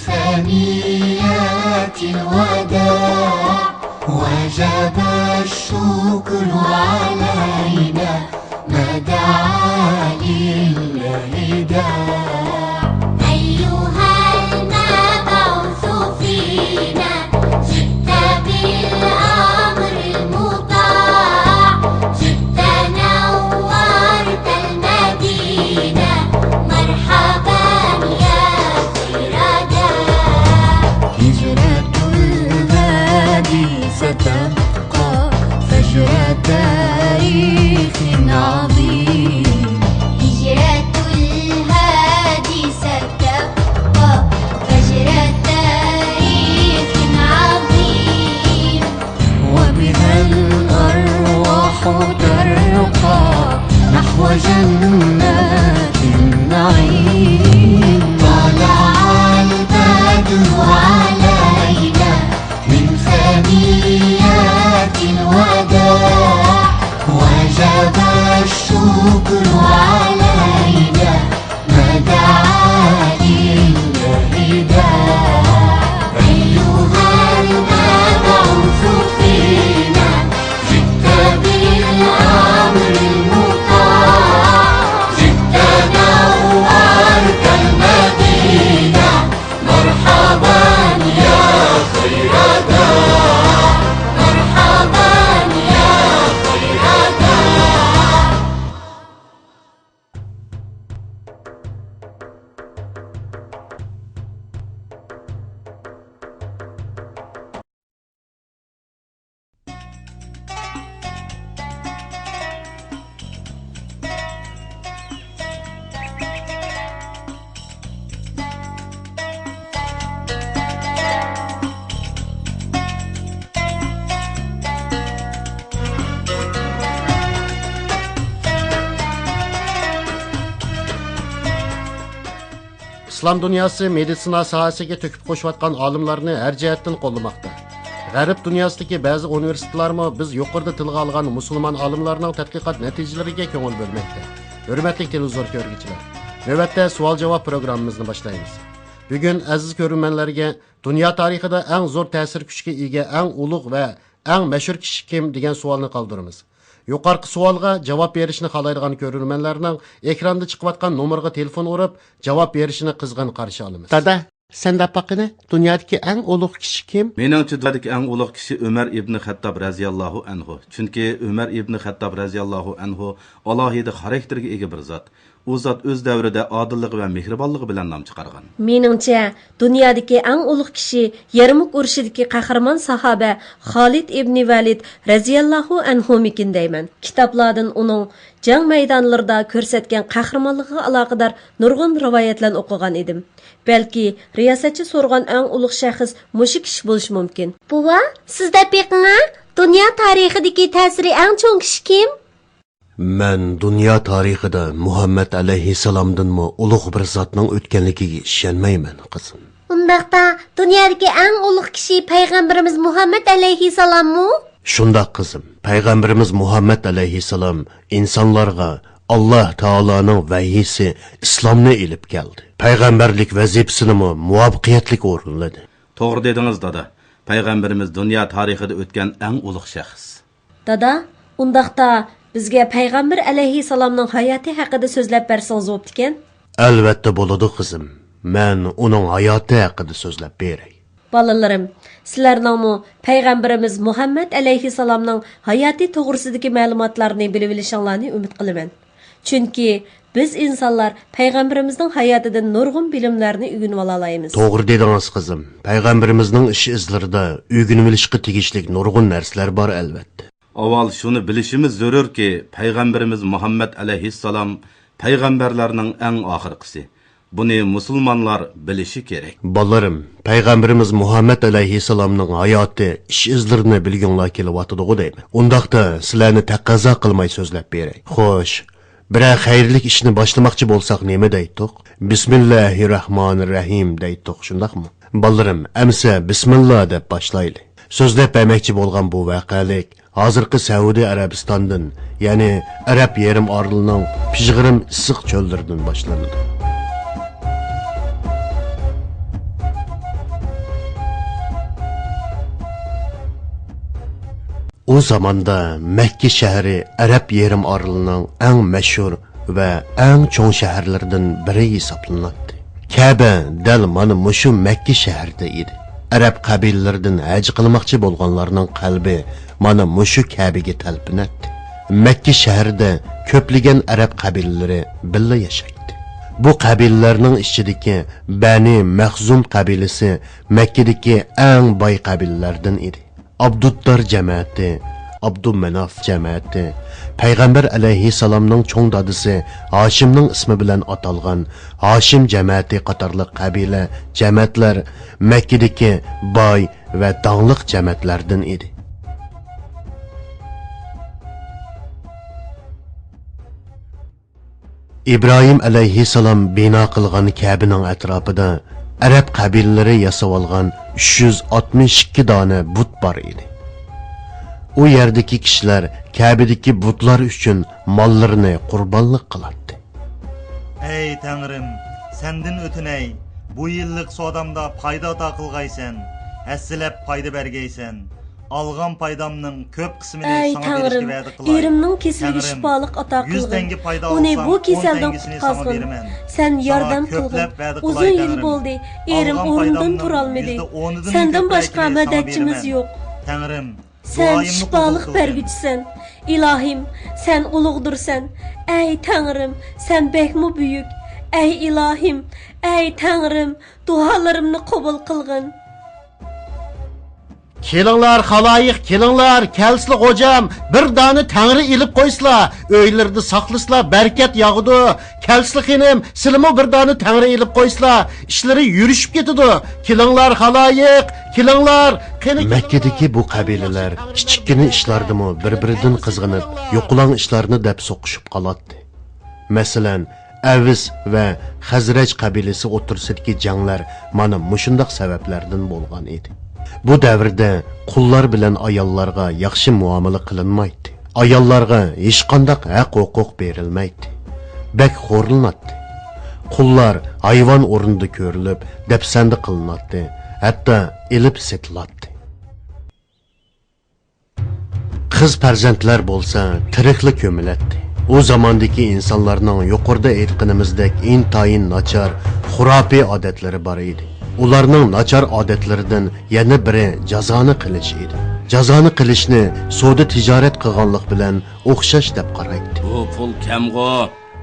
ثنيات الوداع وجب الشكر علينا ما دعا لله داع أيها المبعوث فينا جئت بالأمر المطاع جئت نورت المدينة مرحبا يا خير داع هجرة الهادي ستبقى فجر تاريخ عظيم هجرة الهادي ستبقى فجر تاريخ عظيم وبها الأرواح ترقى نحو جنات النعيم طلع البدر علينا من ثنيات الوداع وجب الشكر علينا ما دعا لله داع أيها المبعوث فينا جئت بالأمر المطاع جئت نورت المدينة مرحبا يا خير داع مرحبا يا خير داع İslam dünyası meditsina sohasiga töküp qo'shayotgan olimlarni har jihatdan qo'llamoqda. G'arb dunyosidagi ba'zi universitetlarmi biz yuqorida tilga olgan musulmon olimlarning tadqiqot natijalariga ko'ngil bo'lmoqda. Hurmatli televizor ko'rguvchilar, navbatda savol-javob programmamizni boshlaymiz. Bugun aziz ko'ruvchilarga dunyo tarixida eng zo'r ta'sir kuchiga ega, eng ulug' va eng mashhur kishi kim degan savolni qoldiramiz. Yuqorqi savolga javob berishni xohlaydigan ko'ruvchilarning ekranda chiqayotgan nomerga telefon urib javob berishini qizg'in qarshi olamiz. Dada, sen dapaqini dunyodagi eng ulug' kishi kim? Meningcha dunyodagi eng ulug' kishi Umar ibn Xattob radhiyallohu anhu. Chunki Umar ibn Xattob radhiyallohu anhu alohida xarakterga ega bir zot. U zot o'z davrida odillik va mehribonligi bilan nom chiqargan. Meningcha dunyodagi eng ulug' kishi Yarmuk urushidagi qahramon sahoba Xolid ibn Valid radhiyallohu anhu mikin deyman. Kitoblardan uning jang maydonlarida ko'rsatgan qahramonligiga aloqador nurg'un rivoyatlarni o'qigan edim. Balki riyosatchi so'rgan eng ulug' shaxs mushu kishi bo'lishi mumkin. Buva, sizda beqinga dunyo tarixidagi ta'siri eng cho'ng kishi kim? Men dunyo tarixida Muhammad alayhissalomdan ulug' bir zotning o'tganligiga ishonmayman, qizim. Undaqda dunyodagi eng ulug' kishi payg'ambarimiz Muhammad alayhissalommi? Shundoq qizim. Payg'ambarimiz Muhammad alayhissalom insonlarga Alloh taoloning vahiysi islomni ilib keldi. Payg'ambarlik vazifasini muvaffaqiyatli o'rinladi. To'g'ri dedingiz dada. Payg'ambarimiz dunyo tarixida o'tgan eng ulug' shaxs. Dada, undaqda bizga payg'ambar alayhissalomning hayoti haqida so'zlab bersangiz bo'pti ekan? Albatta bo'ladi qizim. Men uning hayoti haqida so'zlab beray. Balalarim, sizlarning payg'ambarimiz Muhammad alayhissalomning hayoti to'g'risidagi ma'lumotlarni bilib olishinglarni umid qilaman. Chunki biz insonlar payg'ambarimizning hayotidan nurg'un bilimlarni o'rganib olaymiz. To'g'ri dedingiz qizim. Payg'ambarimizning ish izlarida o'rganib olishga tegishli nurg'un narsalar bor albatta. Avval shuni bilishimiz zarurki, payg'ambarimiz Muhammad alayhissalom payg'ambarlarning eng oxirgisi. Buni musulmonlar bilishi kerak. Bolarim, payg'ambarimiz Muhammad alayhissalomning hayoti, ish izlarini bilganlar kelyotidi deyman. Undaqda sizlarni taqozo qilmay so'zlab beray. Xo'sh, bir xayrli ishni boshlamoqchi bo'lsak nima deydik? Bismillahirrohmanirrohim deydik, shundaqmi? Bolarim, amsa bismillah deb boshlaylik. So'zlab bermoqchi bo'lgan bu voqelik hozirgi Saudiya Arabistondan, ya'ni Arab yarim orolining pishg'irim issiq cho'llaridan boshlanadi. O zamonda Makka shahri Arab yarim orolining eng mashhur va eng cho'ng shaharlaridan biri hisoblanadi. Ka'ba dal mana mushu Makka shahrida edi. Arab qabilalaridan haj qilmoqchi bo'lganlarning qalbi mana mushu Ka'baga talpinadi. Makka shahrida ko'plagan arab qabilalari birga yashaydi. Bu qabilalarning ichidagi Bani Mahzum qabilasi Makkadagi eng boy qabilalardan edi. Abduddar jamoati, Abdumanof jamoati, Payg'ambar alayhissalomning cho'ng dadisi Hoshimning ismi bilan atalgan Hoshim jamoati qatorli qabila jamoatlar Makkadagi boy va dongliq jamoatlardan edi. İbrahim alayhissalom bino qilgan Ka'baning atrofida Arab qabilalari yasab olgan 362 dona but bor edi. U yerdagi kishilar Ka'badagi butlar uchun mollarini qurbonlik qiladi. Ey Tangrim, sendin ötüney, bu yıllık sodamda payda ata qilgaysan, hassilab payda bergaysan. Algan paydamның köp qismini Ey sana berishga Tanrım, va'da qilay. erimning kesiliga shifolik ata 100 tenge qilgin. payda Uni olsam, bu 10 kasaldan tengisini sana qutqazgin. beraman. Sen Sana yordam ko'plab qilgin. va'da Uzun qilay, yil Tangrim. bo'ldi. Erim Algan o'rnidan paydamның turolmadi. %10'idan Sendan ko'pragini boshqa sana madadchimiz beraman. yo'q. Tangrim, Sen duoyimni shifolik qabul qilgin. bergüchsen. İlahim, sen ulug'dursan. Ey Tanrım, sen bekmi büyük. Ey ilahim, ey Tanrım, dualarimni qabul qilgin. Kelinglar xaloyiq, kelinglar, kelsizlar hocam, bir dani tangri ilib qo'ysizlar, uylarda saqlasizlar, barakat yog'idi. Kelsizlar xinim, sizlarmi bir dani tangri ilib qo'ysizlar, ishlari yurishib ketadi. Kelinglar xaloyiq, kelinglar. Makkadagi bu qabilalar kichikkina ishlardimi bir-biridan qizg'inib, yo'qolan ishlarni deb so'qishib qoladi. Masalan, Avis va Xazraj qabilasi o'tirsidagi janglar mana mushundaq sabablardan bo'lgan edi. Bu davrda qullar bilan ayollarga yaxshi muomala qilinmaydi. Ayollarga hech qanday haq-huquq berilmaydi. Bak xo'rlanadi. Qullar hayvon o'rnida ko'rilib, dafsanda qilinadi, hatto ilib setiladi. Qiz farzandlar bo'lsa, tiriqli ko'miladi. O zamandagi insonlarning yuqorida aytganimizdek intayin nachar, xurafiy odatlari bor edi. Ularning nachar odatlaridan yana biri jazoni qilish edi. Jazoni qilishni savdo tijorat qilganlik bilan o'xshash deb qaraydi. Bu pul kamg'o.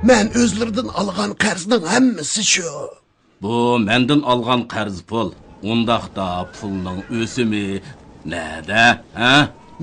Men o'zlaridan olgan qarzning hammasi shu. Bu mendan olgan qarz pul. Undaqda pulning o'simi nada, ha?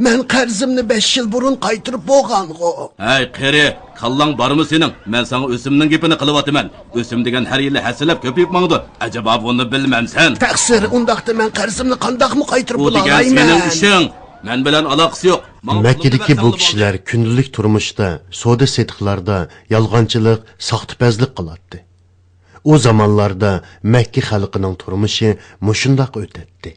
Men qarzimni 5 yil burun qaytirib bo'lgan-ku. Hey qeri, kallang bormi sening? Men sana o'simning gapini qilyapman. O'sim degan har yili hasilab ko'payib mangdi. Ajaba buni bilmamsan. Taqsir, undaqda men qarzimni qandoqmi qaytirib Bu degan sening ishing. Men bilan aloqasi yo'q. Makkadagi bu kishilar kundalik turmushda, savdo setiqlarda yolg'onchilik, soxtapazlik qiladi. O zamonlarda Makka xalqining turmushi mushundaq o'tadi.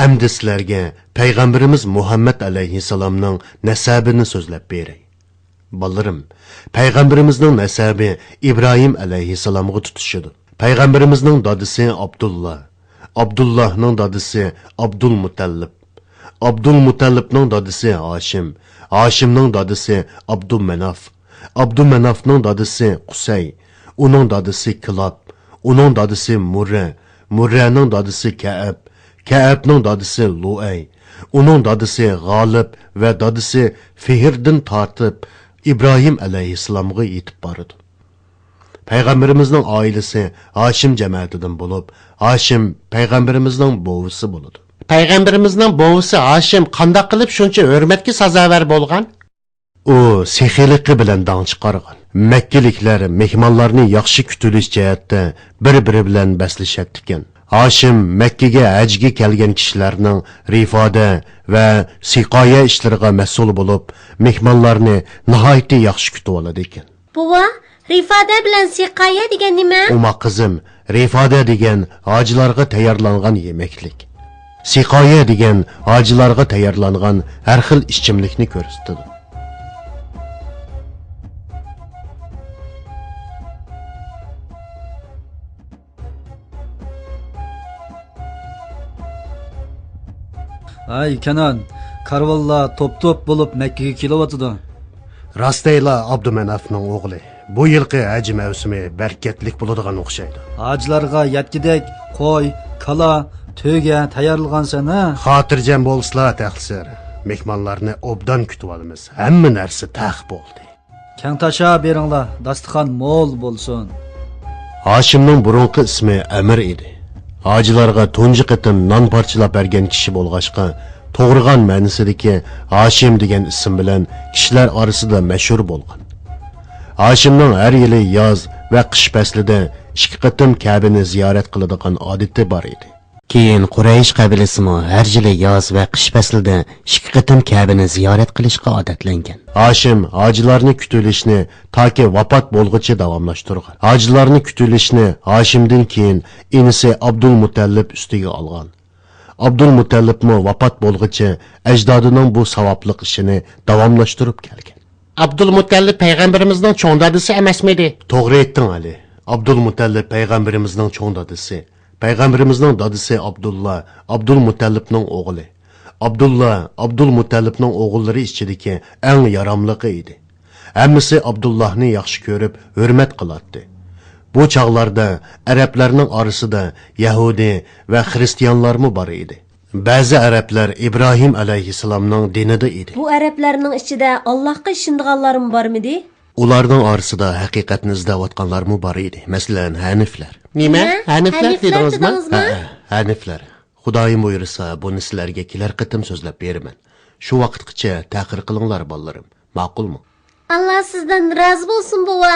Amdi sizlarga Payg'ambarimiz Muhammad alayhissalomning nasabini so'zlab beray. Bolarim, Payg'ambarimizning nasabi Ibrohim alayhissalomga tutishidi. Payg'ambarimizning dadisi Abdullah, Abdullahning dadisi Abdul Mutallib, Abdul Mutallibning dadisi Hoshim, Hoshimning dadisi Abdumanof, Abdumanofning dadisi Qusay, uning dadisi Kilab, uning dadisi Murra, Murraning dadisi Ka'ab, Ka'abning dadisi Lu'ay, uning dadisi G'olib va dadisi Fihrdan tortib İbrahim alayhissalomga yetib bordi. Payg'ambarimizning oilasi Hoshim jamoatidan bo'lib, Hoshim payg'ambarimizning bovisi bo'ladi. Payg'ambarimizning bovisi Hoshim qanday qilib shuncha hurmatga sazovar bo'lgan? U sexiligi bilan dong chiqargan. Makkaliklar mehmonlarni yaxshi kutilish jihatda bir-biri bilan baslashardi ekan. Hoshim Makkaga hajga kelgan kishilarning rifoda va siqoya ishlariga mas'ul bo'lib, mehmonlarni nihoyatda yaxshi kutib oladi ekan. Bova, rifada bilan siqoya degan nima? Uma qizim, rifoda degan hojilarga tayyorlangan yemeklik. Siqoya degan hojilarga tayyorlangan har xil ichimlikni ko'rsatadi. Ay Kenan, karvonlar top bo'lib Makkaga kelyotidi. Rastayla Abdumanafning o'g'li. Bu yilqi haj mavsumi barkatlik bo'ladigan o'xshaydi. Hajlarga yetkidek qo'y, kala, to'yga tayyorlansan-a? Xotirjam bo'lsizlar taqsir. Mehmonlarni obdan kutib olamiz. Hamma narsa taq bo'ldi. Kang tasha beringlar, dasturxon mo'l bo'lsin. Hoshimning burunqi ismi Amir edi. Hojilarga tunji qitim non parchalab bergan kishi bo'lg'ashqa, to'g'rigan ma'nosidagi Hoshim degan ism bilan kishilar orasida mashhur bo'lgan. Hoshimning har yili yoz va qish faslida 2 qitim Ka'bani ziyorat qiladigan odati bor edi. Keyin Quraysh qabilasimi har yili yoz va qish faslida 2 qitim Ka'bani ziyorat qilishga odatlangan. Hoshim hojilarni kutilishni toki vafot bo'lguncha davomlashtirgan. Hojilarni kutilishni Hoshimdan keyin inisi Abdul Mutallib ustiga olgan. Abdul Mutallibmi vafot bo'lguncha ajdodining bu savobli ishini davomlashtirib kelgan. Abdul Mutallib payg'ambarimizning cho'ng dadasi emasmidi? To'g'ri aytding Ali. Abdul Mutallib payg'ambarimizning cho'ng dadasi. Payg'ambarimizning dadasi Abdullah, Abdul Mutallibning o'g'li. Abdullah, Abdul Mutallibning o'g'illari ichidagi eng yaramligi edi. Hammasi Abdullahni yaxshi ko'rib, hurmat qiladi. Bu chaqlarda arablarning orasida Yahudi va xristianlarmi bor edi. Ba'zi arablar Ibrohim alayhissalomning dinida edi. Bu arablarning ichida Allohga ishonganlarmi bormidi? Ularning orasida haqiqatni izlayotganlarmi bor edi. Masalan, Haniflar. Nima? Haniflar dedingizmi? dedingizmi? Haniflar. Xudoyim buyursa, buni sizlarga kelar qitim so'zlab beraman. Shu vaqtgacha ta'qir qilinglar, bolalarim. Ma'qulmi? Allah sizdan rozi bo'lsin, bova.